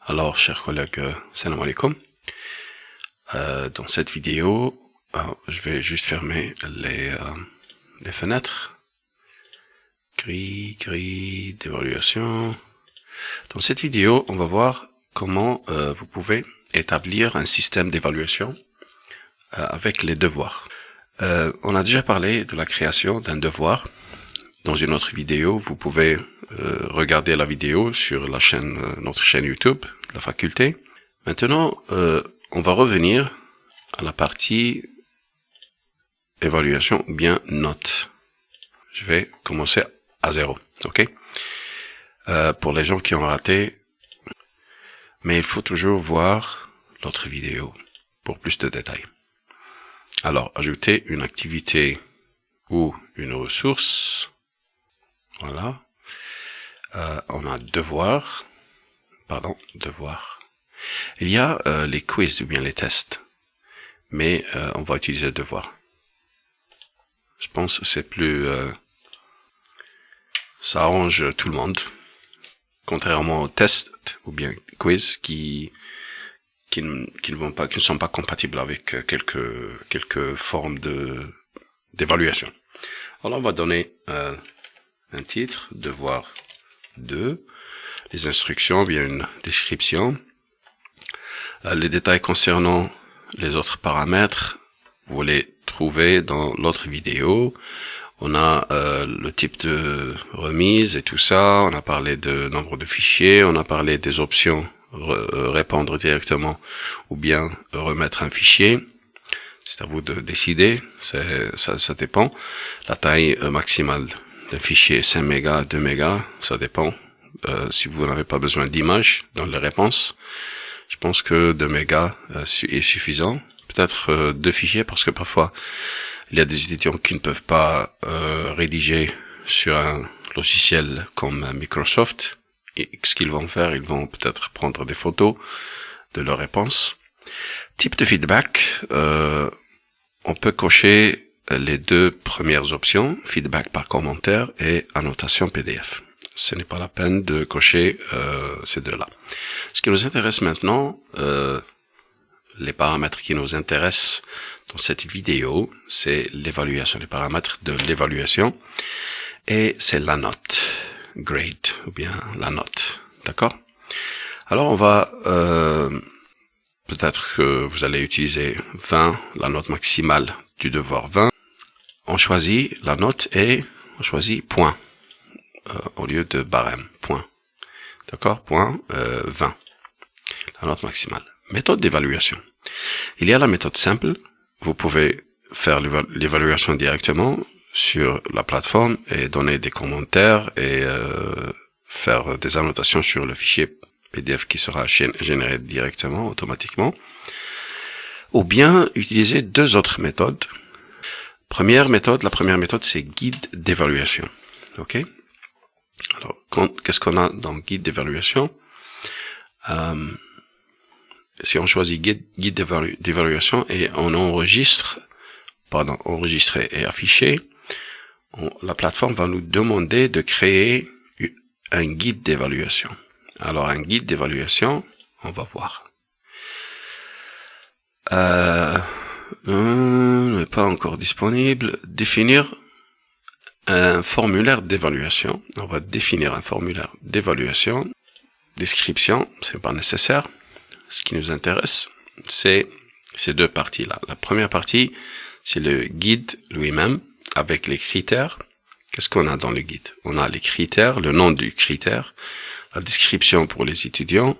Alors, chers collègues, salam alaikum. Dans cette vidéo, je vais juste fermer les fenêtres. Gris d'évaluation. Dans cette vidéo, on va voir comment vous pouvez établir un système d'évaluation avec les devoirs. On a déjà parlé de la création d'un devoir. Dans une autre vidéo, vous pouvez regarder la vidéo sur la chaîne, notre chaîne YouTube de la faculté. Maintenant, on va revenir à la partie évaluation ou bien note. Je vais commencer à 0, ok? Pour les gens qui ont raté, mais il faut toujours voir l'autre vidéo pour plus de détails. Alors, ajouter une activité ou une ressource. Voilà. On a devoir. Il y a les quiz ou bien les tests. Mais on va utiliser devoir. Je pense que c'est plus... ça arrange tout le monde. Contrairement aux tests ou bien quiz qui ne sont pas compatibles avec quelques formes d'évaluation. Alors on va donner un titre, devoir 2, les instructions, bien une description, les détails concernant les autres paramètres, vous les trouvez dans l'autre vidéo. On a le type de remise et tout ça, on a parlé de nombre de fichiers, on a parlé des options répondre directement ou bien remettre un fichier. C'est à vous de décider, ça dépend. La taille maximale d'un fichier 5 mégas, 2 mégas, ça dépend. Si vous n'avez pas besoin d'images dans les réponses, je pense que 2 mégas est suffisant. Peut-être 2 fichiers parce que parfois il y a des étudiants qui ne peuvent pas rédiger sur un logiciel comme Microsoft. Et ce qu'ils vont faire, ils vont peut-être prendre des photos de leurs réponses. Type de feedback, on peut cocher les 2 premières options, feedback par commentaire et annotation PDF. Ce n'est pas la peine de cocher ces 2-là. Ce qui nous intéresse maintenant, les paramètres qui nous intéressent dans cette vidéo, c'est l'évaluation, les paramètres de l'évaluation, et c'est la note, grade, ou bien la note, d'accord? Alors on va, peut-être que vous allez utiliser 20, la note maximale du devoir 20. On choisit la note et on choisit point, au lieu de barème, point, d'accord? Point 20, la note maximale. Méthode d'évaluation. Il y a la méthode simple. Vous pouvez faire l'évaluation directement sur la plateforme et donner des commentaires et faire des annotations sur le fichier PDF qui sera généré directement, automatiquement. Ou bien utiliser 2 autres méthodes. La première méthode, c'est guide d'évaluation. Ok? Alors, qu'est-ce qu'on a dans guide d'évaluation? Si on choisit guide d'évaluation et on enregistrer et afficher, la plateforme va nous demander de créer un guide d'évaluation. Alors, un guide d'évaluation, on va voir. N'est pas encore disponible. Définir un formulaire d'évaluation. On va définir un formulaire d'évaluation. Description, c'est pas nécessaire. Ce qui nous intéresse, c'est ces 2 parties-là. La première partie, c'est le guide lui-même, avec les critères. Qu'est-ce qu'on a dans le guide? On a les critères, le nom du critère, la description pour les étudiants,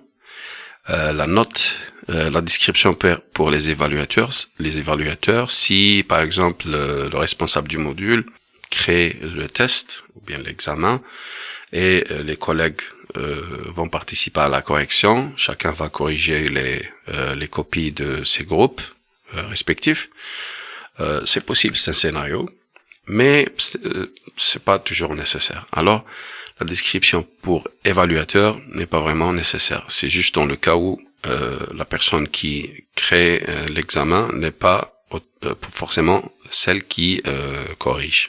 la note, la description pour les évaluateurs. Les évaluateurs, si par exemple le responsable du module crée le test ou bien l'examen et les collègues vont participer à la correction. Chacun va corriger les copies de ses groupes respectifs. C'est possible, c'est un scénario, mais c'est pas toujours nécessaire. Alors, la description pour évaluateur n'est pas vraiment nécessaire. C'est juste dans le cas où la personne qui crée l'examen n'est pas forcément celle qui corrige.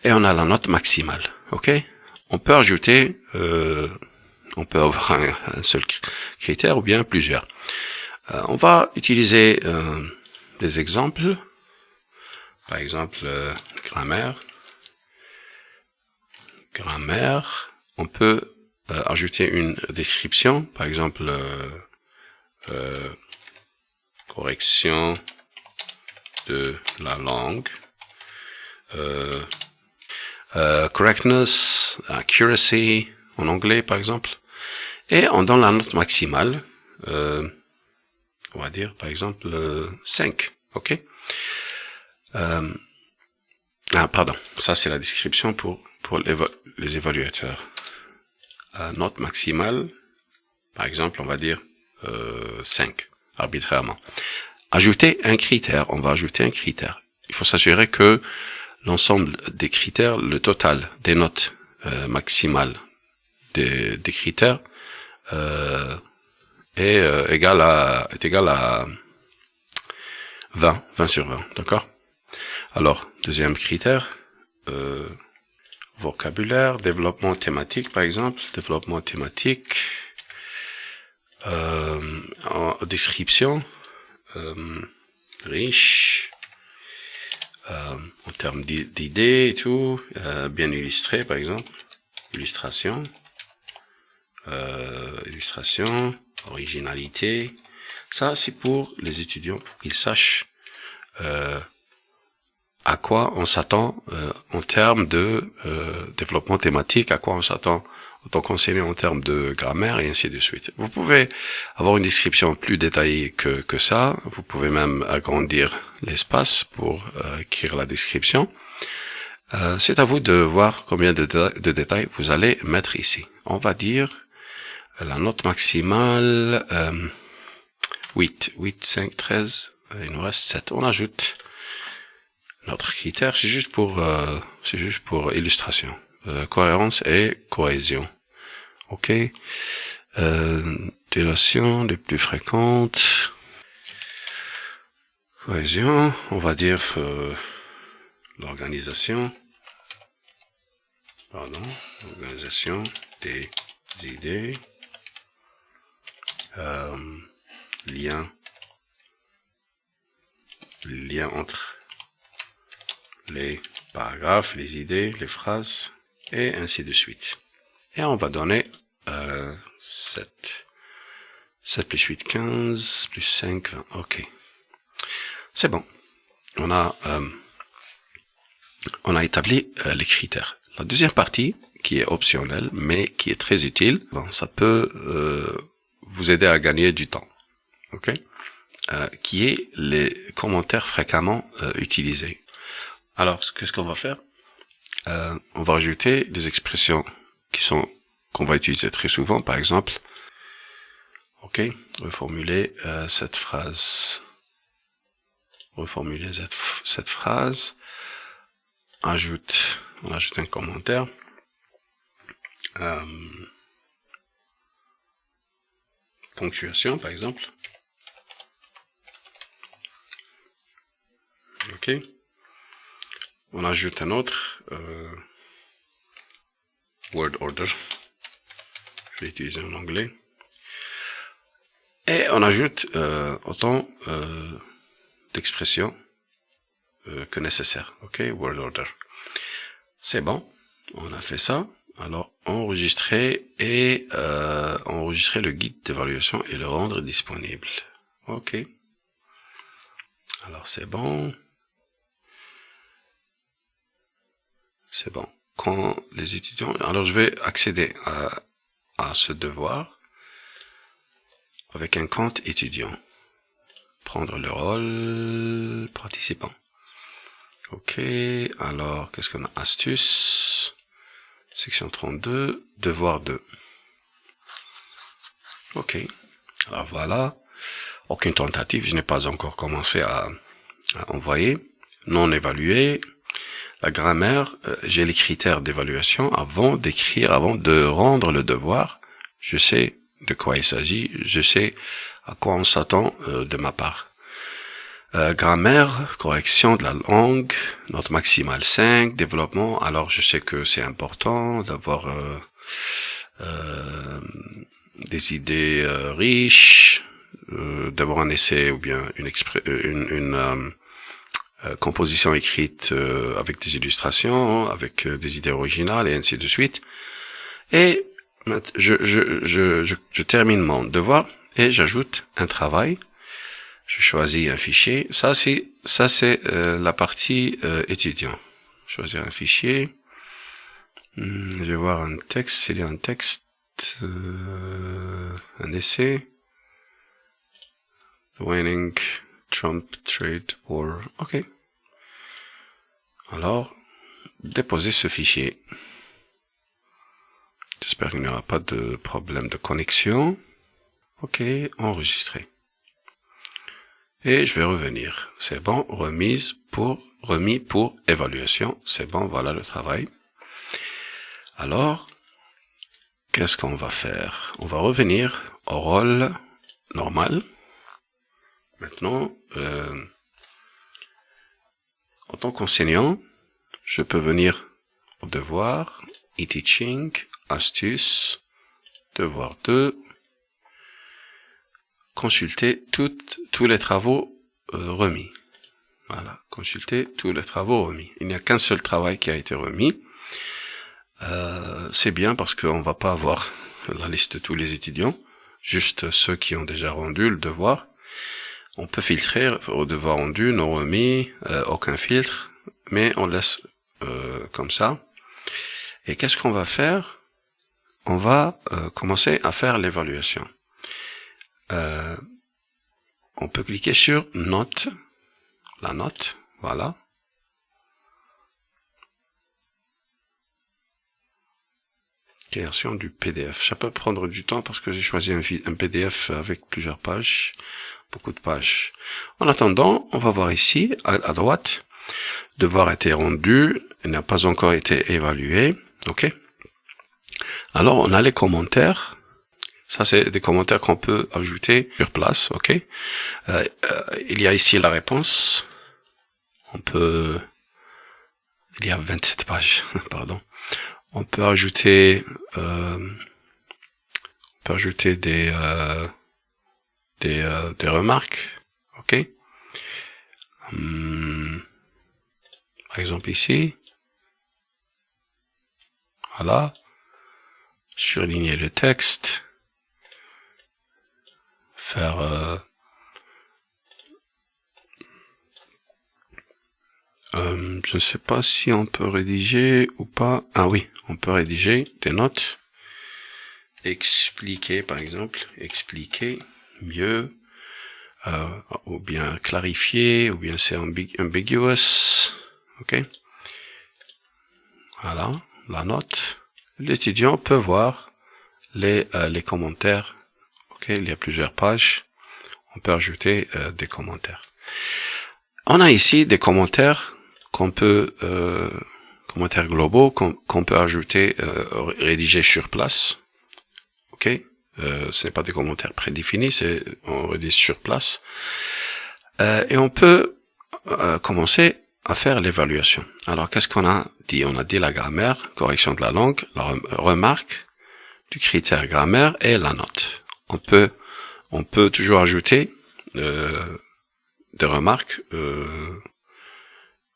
Et on a la note maximale, ok? On peut ajouter On peut avoir un seul critère ou bien plusieurs. On va utiliser des exemples. Par exemple, grammaire. Grammaire. On peut ajouter une description. Par exemple, correction de la langue. Correctness, accuracy, en anglais par exemple. Et on donne la note maximale. On va dire par exemple 5. Ok. Pardon. Ça c'est la description pour les évaluateurs. Note maximale, par exemple, on va dire 5, arbitrairement. Ajouter un critère. On va ajouter un critère. Il faut s'assurer que l'ensemble des critères, le total des notes maximales des critères est égal à 20 sur 20, d'accord? Alors, deuxième critère, vocabulaire, développement thématique, par exemple, développement thématique, en description, riche, en termes d'idées et tout, bien illustré, par exemple, illustration, originalité. Ça, c'est pour les étudiants, pour qu'ils sachent à quoi on s'attend en termes de développement thématique, à quoi on s'attend en tant qu'enseignant en termes de grammaire et ainsi de suite. Vous pouvez avoir une description plus détaillée que ça. Vous pouvez même agrandir l'espace pour écrire la description. C'est à vous de voir combien de détails vous allez mettre ici. On va dire la note maximale 8, 5, 13, il nous reste 7. On ajoute notre critère, c'est juste pour illustration. Cohérence et cohésion. Ok. Dénotions les plus fréquentes. Cohésion, on va dire l'organisation. L'organisation des idées. Lien entre les paragraphes, les idées, les phrases, et ainsi de suite. Et on va donner 7. 7 plus 8, 15, plus 5, 20. Ok. C'est bon. On a établi les critères. La deuxième partie, qui est optionnelle, mais qui est très utile, ça peut vous aider à gagner du temps. Ok. Qui est les commentaires fréquemment utilisés. Alors, qu'est-ce qu'on va faire? On va rajouter des expressions qu'on va utiliser très souvent, par exemple. Ok, reformuler cette phrase. Reformuler cette phrase. On ajoute un commentaire. Ponctuation, par exemple. Ok. On ajoute un autre word order. Je vais utiliser en anglais. Et on ajoute autant d'expressions que nécessaire. Ok, word order. C'est bon. On a fait ça. Alors, enregistrer le guide d'évaluation et le rendre disponible. Ok. Alors, c'est bon. C'est bon. Quand les étudiants... Alors, je vais accéder à ce devoir avec un compte étudiant. Prendre le rôle participant. Ok. Alors, qu'est-ce qu'on a? Astuce. Section 32. Devoir 2. Ok. Alors, voilà. Aucune tentative. Je n'ai pas encore commencé à envoyer. Non évalué. La grammaire, j'ai les critères d'évaluation avant de rendre le devoir. Je sais de quoi il s'agit, je sais à quoi on s'attend de ma part. Grammaire, correction de la langue, note maximale 5, développement, alors je sais que c'est important d'avoir des idées riches, d'avoir un essai ou bien une composition écrite avec des illustrations, avec des idées originales et ainsi de suite. Et je termine mon devoir et j'ajoute un travail. Je choisis un fichier. Ça c'est la partie étudiant. Choisir un fichier. Je vais voir un texte. S'il y a un texte, un essai. The Winning Trump Trade War. OK. Alors, déposer ce fichier. J'espère qu'il n'y aura pas de problème de connexion. OK, enregistrer. Et je vais revenir. C'est bon, remis pour évaluation. C'est bon, voilà le travail. Alors, qu'est-ce qu'on va faire? On va revenir au rôle normal. Maintenant, en tant qu'enseignant, je peux venir au devoir, e-teaching, astuces, devoir 2, consulter tous les travaux remis. Voilà, consulter tous les travaux remis. Il n'y a qu'un seul travail qui a été remis. C'est bien parce qu'on va pas avoir la liste de tous les étudiants, juste ceux qui ont déjà rendu le devoir. On peut filtrer au devoir rendu, non remis, aucun filtre, mais on laisse comme ça. Et qu'est-ce qu'on va faire? On va commencer à faire l'évaluation. On peut cliquer sur note, la note, voilà. Création du PDF. Ça peut prendre du temps parce que j'ai choisi un PDF avec plusieurs pages, beaucoup de pages. En attendant, on va voir ici, à droite, devoir a été rendu, il n'a pas encore été évalué, ok? Alors, on a les commentaires. Ça, c'est des commentaires qu'on peut ajouter sur place, ok? Il y a ici la réponse. Il y a 27 pages, pardon. On peut ajouter, des remarques, ok? Par exemple ici, voilà, surligner le texte, faire je ne sais pas si on peut rédiger ou pas. Ah oui, on peut rédiger des notes. Expliquer, par exemple. Expliquer mieux. Ou bien clarifier, ou bien c'est ambiguous. Ok. Voilà, la note. L'étudiant peut voir les commentaires. Ok, il y a plusieurs pages. On peut ajouter des commentaires. On a ici des commentaires qu'on peut, commentaires globaux qu'on peut ajouter, rédiger sur place. Ok, ce n'est pas des commentaires prédéfinis, on rédige sur place. Et on peut commencer à faire l'évaluation. Alors, qu'est-ce qu'on a dit? On a dit la grammaire, correction de la langue, la remarque du critère grammaire et la note. On peut toujours ajouter des remarques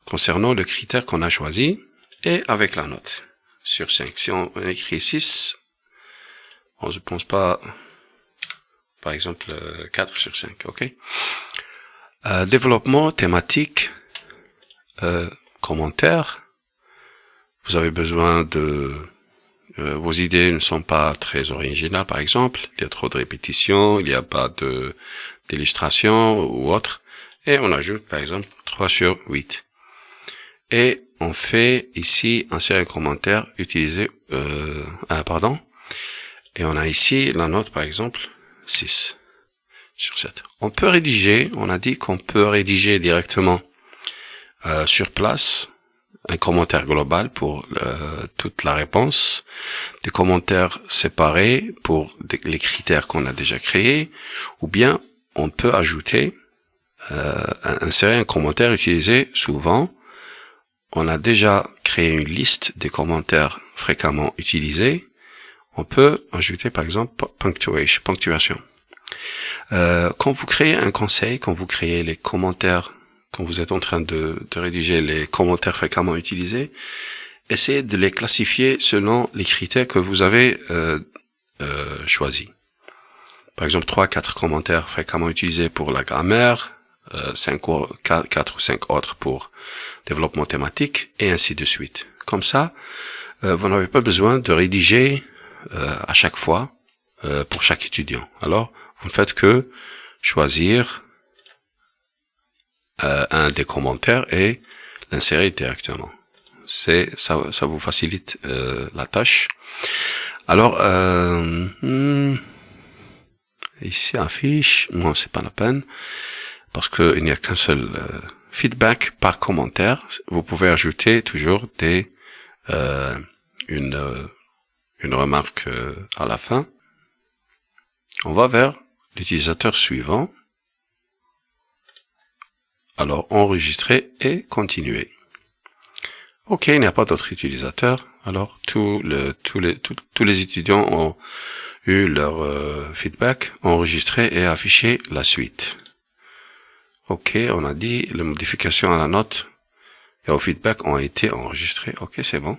concernant le critère qu'on a choisi et avec la note sur 5. Si on écrit 6, bon, je pense pas, par exemple 4 sur 5, ok. Développement thématique, commentaires. Vous avez besoin de vos idées ne sont pas très originales, par exemple. Il y a trop de répétitions, il n'y a pas d'illustration ou autre. Et on ajoute, par exemple, 3 sur 8. Et on fait ici un série de commentaires utilisés, et on a ici la note, par exemple, 6 sur 7. On peut rédiger, on a dit qu'on peut rédiger directement sur place un commentaire global pour toute la réponse, des commentaires séparés pour les critères qu'on a déjà créés, ou bien on peut ajouter, insérer un commentaire utilisé souvent. On a déjà créé une liste des commentaires fréquemment utilisés. on peut ajouter par exemple ponctuation. Quand vous créez un conseil, quand vous créez les commentaires, quand vous êtes en train de rédiger les commentaires fréquemment utilisés, essayez de les classifier selon les critères que vous avez choisis. Par exemple, 3-4 commentaires fréquemment utilisés pour la grammaire, 4 ou 5 autres pour développement thématique, et ainsi de suite. Comme ça, vous n'avez pas besoin de rédiger à chaque fois pour chaque étudiant. Alors, vous ne faites que choisir un des commentaires et l'insérer directement. Ça vous facilite la tâche. Alors, ici affiche, non, c'est pas la peine, parce qu'il n'y a qu'un seul feedback par commentaire. Vous pouvez ajouter toujours une remarque à la fin. On va vers l'utilisateur suivant. Alors, enregistrer et continuer. Ok, il n'y a pas d'autres utilisateurs. Alors, tous les étudiants ont eu leur feedback, enregistré et affiché la suite. Ok, on a dit les modifications à la note et au feedback ont été enregistrées. Ok, c'est bon.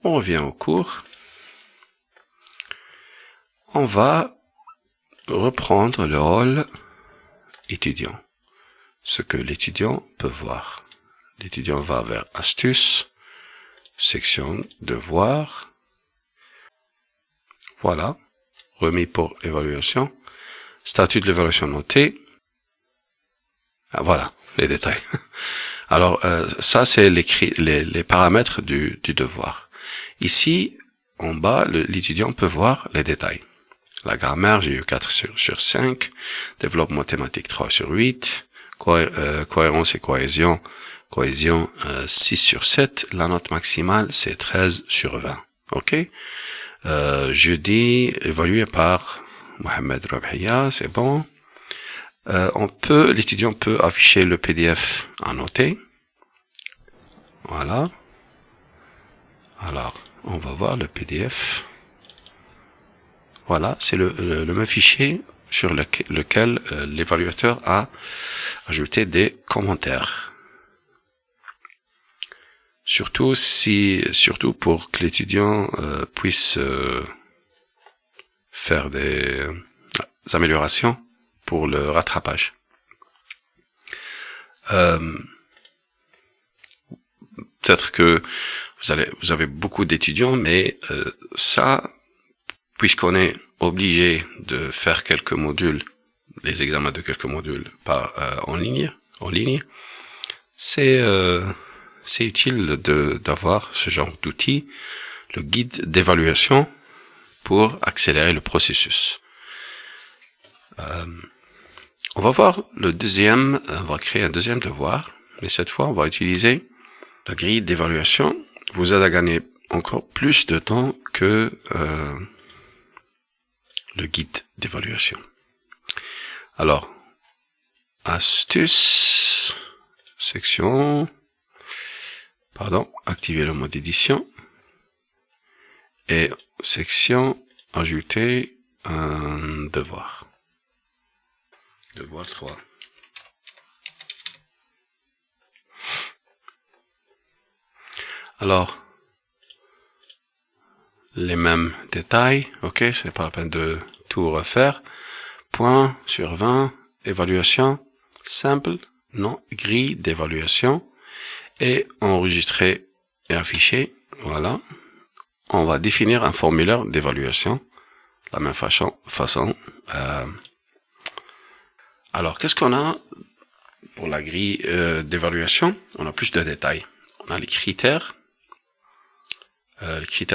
On revient au cours. On va reprendre le rôle étudiant. Ce que l'étudiant peut voir. L'étudiant va vers astuces, section devoir. Voilà. Remis pour évaluation. Statut de l'évaluation notée. Ah, voilà, les détails. Alors, ça, c'est les paramètres du devoir. Ici, en bas, l'étudiant peut voir les détails. La grammaire, j'ai eu 4 sur 5. Développement thématique, 3 sur 8. Cohérence et cohésion, 6 sur 7. La note maximale, c'est 13 sur 20. OK? Jeudi, évalué par Mohamed Rabhiya, c'est bon. L'étudiant peut afficher le PDF annoté. Voilà. Alors, on va voir le PDF. Voilà, c'est le même fichier sur lequel l'évaluateur a ajouté des commentaires. Surtout pour que l'étudiant puisse faire des améliorations pour le rattrapage. Peut-être que vous avez beaucoup d'étudiants, mais ça, puisqu'on est obligé de faire quelques modules, les examens de quelques modules en ligne, c'est utile d'avoir ce genre d'outil, le guide d'évaluation, pour accélérer le processus. On va voir on va créer un deuxième devoir, mais cette fois, on va utiliser la grille d'évaluation. Vous aide à gagner encore plus de temps que le guide d'évaluation. Alors, astuces, activer le mode édition, et section, ajouter un devoir. Devoir 3. Alors, les mêmes détails, ok, ce n'est pas la peine de tout refaire. Point sur 20, évaluation, simple, non, grille d'évaluation, et enregistrer et afficher, voilà. On va définir un formulaire d'évaluation, de la même façon. Alors, qu'est-ce qu'on a pour la grille d'évaluation? On a plus de détails. On a les critères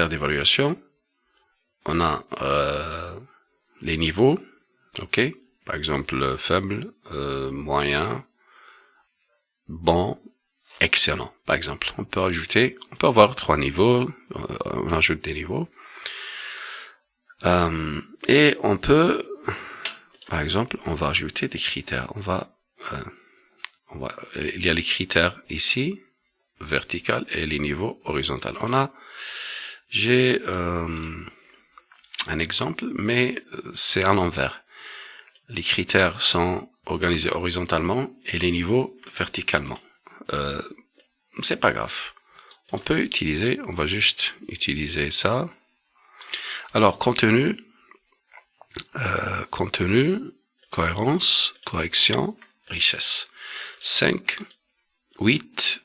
d'évaluation. On a les niveaux, ok. Par exemple, faible, moyen, bon, excellent. Par exemple, on peut avoir 3 niveaux. On ajoute des niveaux. Et on peut, par exemple, on va ajouter des critères. Il y a les critères ici, vertical, et les niveaux horizontal. J'ai un exemple, mais c'est à l'envers. Les critères sont organisés horizontalement et les niveaux verticalement. C'est pas grave. On va juste utiliser ça. Alors, contenu, cohérence, correction, richesse. 5, 8,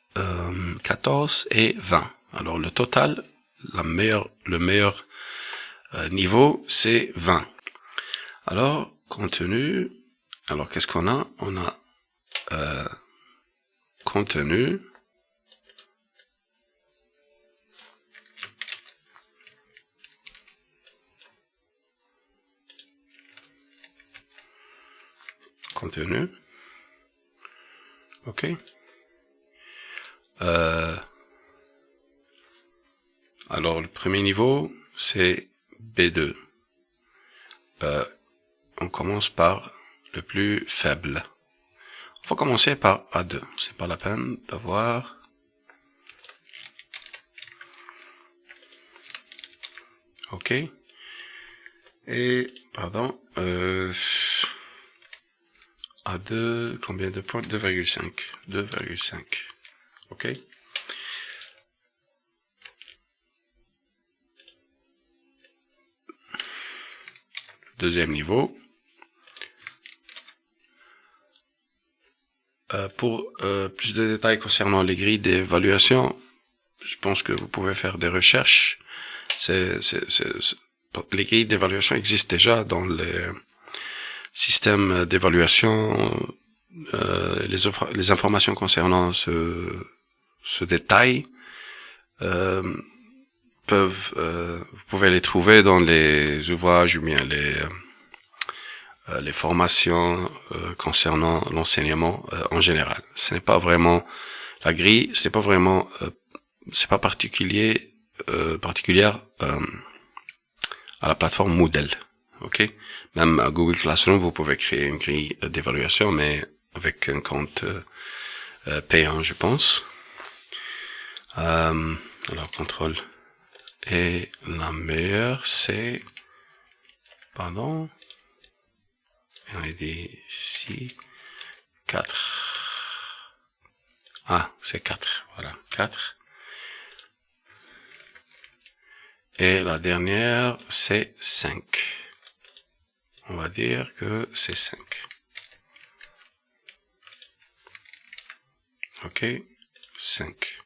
14 et 20. Alors, le total, le meilleur niveau, c'est 20. Alors, contenu, alors qu'est-ce qu'on a? On a contenu, ok. Alors, le premier niveau, c'est B2. On commence par le plus faible. On va commencer par A2. C'est pas la peine d'avoir... Ok. Et, pardon, A2, combien de points? 2,5. 2,5. Ok. Deuxième niveau. Pour plus de détails concernant les grilles d'évaluation, je pense que vous pouvez faire des recherches. Les grilles d'évaluation existent déjà dans les systèmes d'évaluation. Les informations concernant ce détail vous pouvez les trouver dans les ouvrages ou bien les formations concernant l'enseignement en général. Ce n'est pas vraiment la grille, c'est pas particulière à la plateforme Moodle. Ok, même à Google Classroom, vous pouvez créer une grille d'évaluation, mais avec un compte payant, je pense. Alors contrôle. Et la meilleure, c'est, pardon, on a dit ici, 4. Ah, c'est 4, voilà, 4. Et la dernière, c'est 5. On va dire que c'est 5. Ok, 5.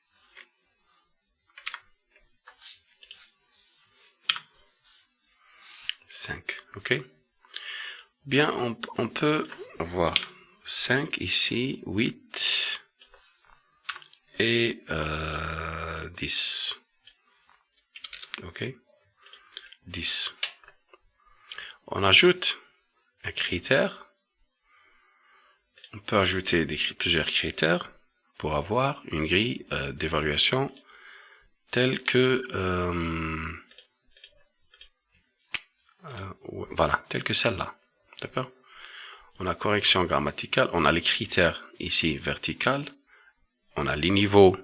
Ok. Bien, on peut avoir 5 ici, 8 et 10. Ok. 10. On ajoute un critère. On peut ajouter plusieurs critères pour avoir une grille d'évaluation telle que voilà, telle que celle-là. D'accord? On a correction grammaticale, on a les critères ici vertical, on a les niveaux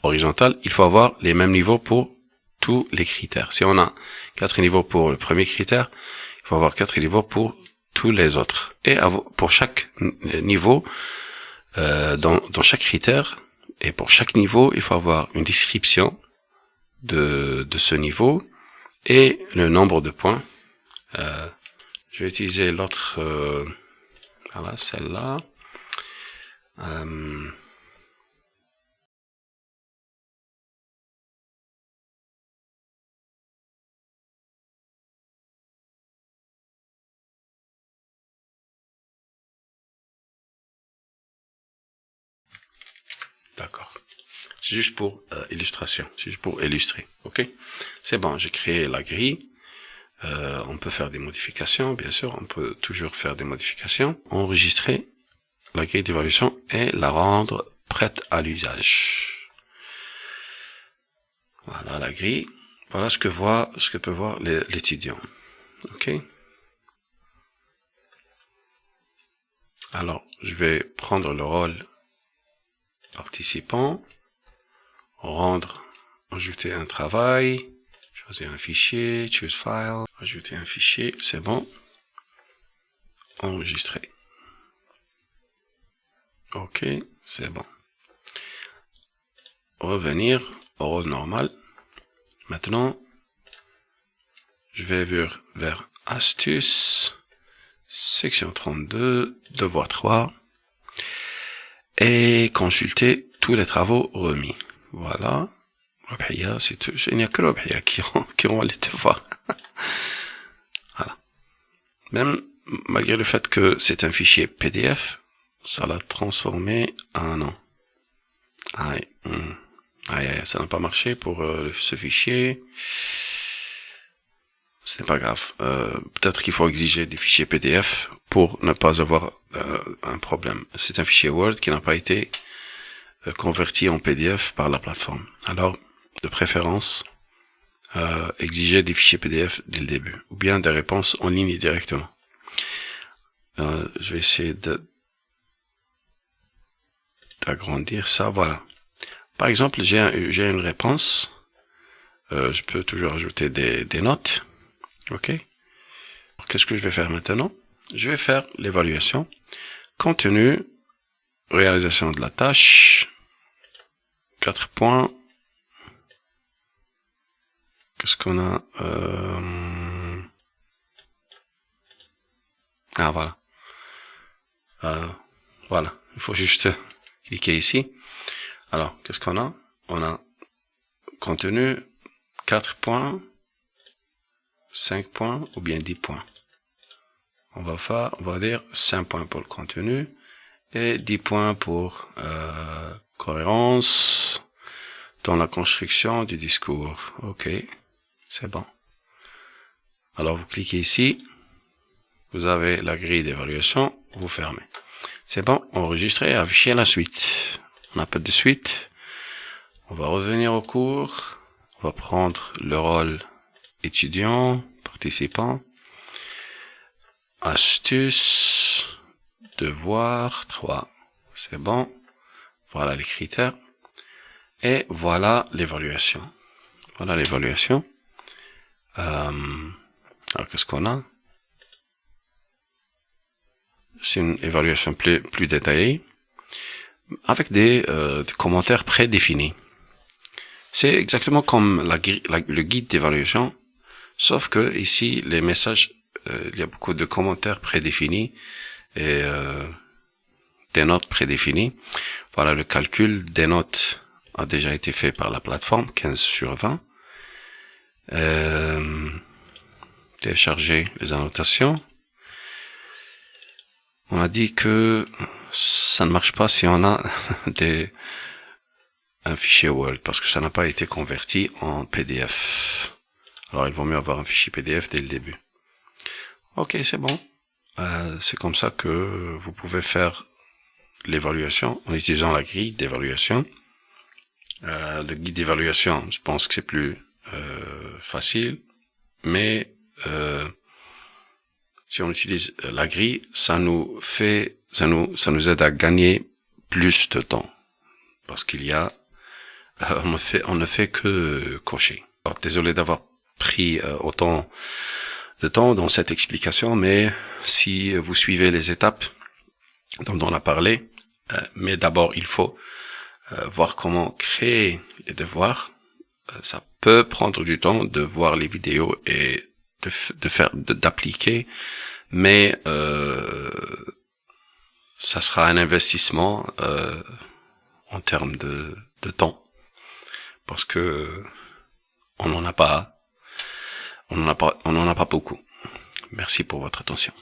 horizontal. Il faut avoir les mêmes niveaux pour tous les critères. Si on a 4 niveaux pour le premier critère, il faut avoir 4 niveaux pour tous les autres. Et pour chaque niveau, dans chaque critère, et pour chaque niveau, il faut avoir une description de ce niveau et le nombre de points. Je vais utiliser l'autre, voilà, celle-là. D'accord. C'est juste pour illustration. C'est juste pour illustrer. Ok. C'est bon. J'ai créé la grille. On peut faire des modifications, bien sûr. On peut toujours faire des modifications. Enregistrer la grille d'évaluation et la rendre prête à l'usage. Voilà la grille. Voilà ce que peut voir l'étudiant. Ok. Alors, je vais prendre le rôle participant, ajouter un travail. Je Choisir un fichier, choose file, ajouter un fichier, c'est bon. Enregistrer. Ok, c'est bon. Revenir au rôle normal. Maintenant, je vais vers astuces, section 32, devoir 3, et consulter tous les travaux remis. Voilà. C'est tout. Il n'y a que Rabia qui ont les devoirs. Voilà. Même malgré le fait que c'est un fichier PDF, ça l'a transformé en nom. Aïe, ça n'a pas marché pour ce fichier. Ce n'est pas grave. Peut-être qu'il faut exiger des fichiers PDF pour ne pas avoir un problème. C'est un fichier Word qui n'a pas été converti en PDF par la plateforme. Alors, de préférence, exiger des fichiers PDF dès le début, ou bien des réponses en ligne directement. Je vais essayer d'agrandir ça, voilà. Par exemple, j'ai une réponse, je peux toujours ajouter des notes, ok. Qu'est-ce que je vais faire maintenant? Je vais faire l'évaluation, contenu, réalisation de la tâche, 4 points. Qu'est-ce qu'on a? Ah, voilà. Voilà. Il faut juste cliquer ici. Alors, qu'est-ce qu'on a? On a contenu, 4 points, 5 points ou bien 10 points. On va dire 5 points pour le contenu et 10 points pour cohérence dans la construction du discours. Ok, c'est bon. Alors, vous cliquez ici. Vous avez la grille d'évaluation, vous fermez. C'est bon, enregistrer et afficher la suite. On n'a pas de suite. On va revenir au cours. On va prendre le rôle étudiant, participant. Astuces, devoir 3. C'est bon. Voilà les critères. Et voilà l'évaluation. Voilà l'évaluation. Alors, qu'est-ce qu'on a? C'est une évaluation plus détaillée, avec des commentaires prédéfinis. C'est exactement comme le guide d'évaluation, sauf que ici, les messages, il y a beaucoup de commentaires prédéfinis et des notes prédéfinies. Voilà, le calcul des notes a déjà été fait par la plateforme, 15/20. Télécharger les annotations. On a dit que ça ne marche pas si on a un fichier Word, parce que ça n'a pas été converti en PDF. Alors, il vaut mieux avoir un fichier PDF dès le début. Ok, c'est bon. C'est comme ça que vous pouvez faire l'évaluation en utilisant la grille d'évaluation. Le guide d'évaluation, je pense que c'est plus facile, mais si on utilise la grille, ça nous aide à gagner plus de temps, parce qu'il y a, on ne fait que cocher. Alors, désolé d'avoir pris autant de temps dans cette explication, mais si vous suivez les étapes dont on a parlé, mais d'abord il faut voir comment créer les devoirs. Ça peut prendre du temps de voir les vidéos et d'appliquer, mais ça sera un investissement en termes de temps, parce que on n'en a pas beaucoup. Merci pour votre attention.